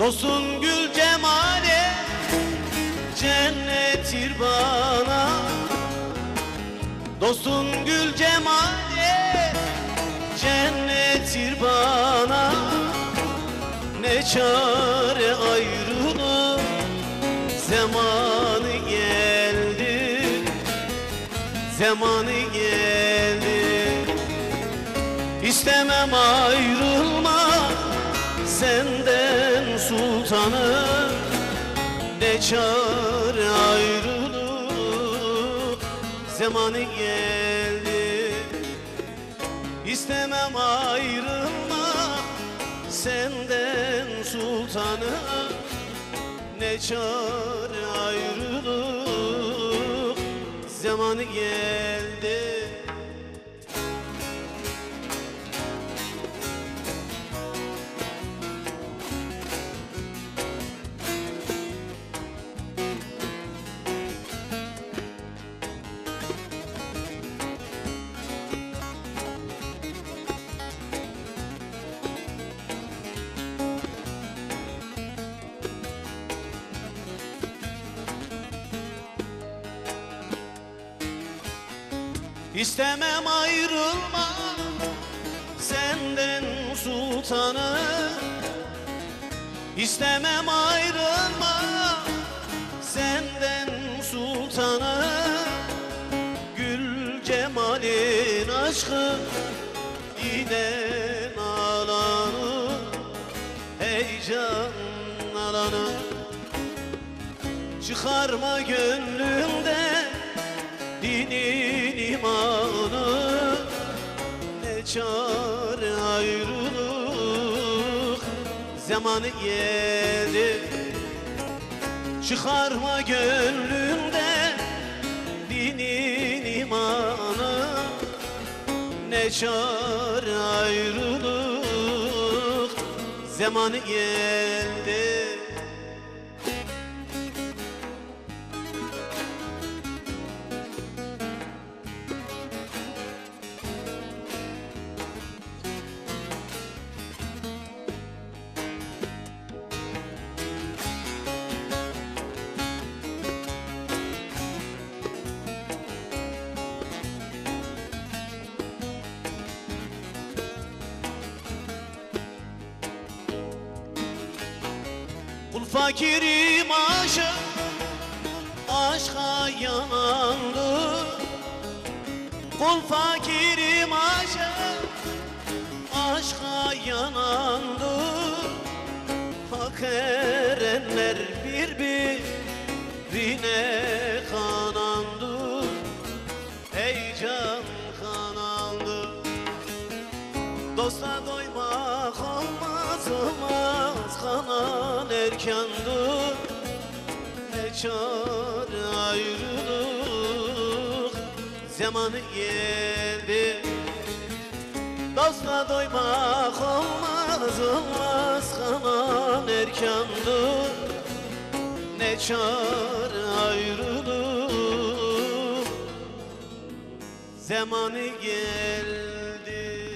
Dostun gül cemali cennettir bana. Dostun gül cemali cennettir bana. Ne çare ayrılık zamanı geldi, zamanı geldi. İstemem ayrılma senden sultanım, ne çare ayrılık zamanı geldi. İstemem ayrılma senden sultanım, ne çare ayrılık zamanı geldi. İstemem ayrılma senden sultanım, İstemem ayrılma senden sultanım. Gül cemalin aşkı giden alanı, heyecan alanı. Çıkarma gönlümden dinin imanı, ne çare ayrılık zamanı geldi. Çıkarma gönlümden dinin imanı, ne çare ayrılık zamanı geldi. Kul fakirim aşık, aşka yanandı. Kul fakirim aşık, aşka yanandı. Hak erenler birbirine kanandı, heyecan kanandı. Dosta doymak olmaz olmaz, kanan erkandır, ne çare ayrılık zamanı geldi. Dosta doymak olmaz olmaz, kanan erkandır, ne çare ayrılık zamanı geldi.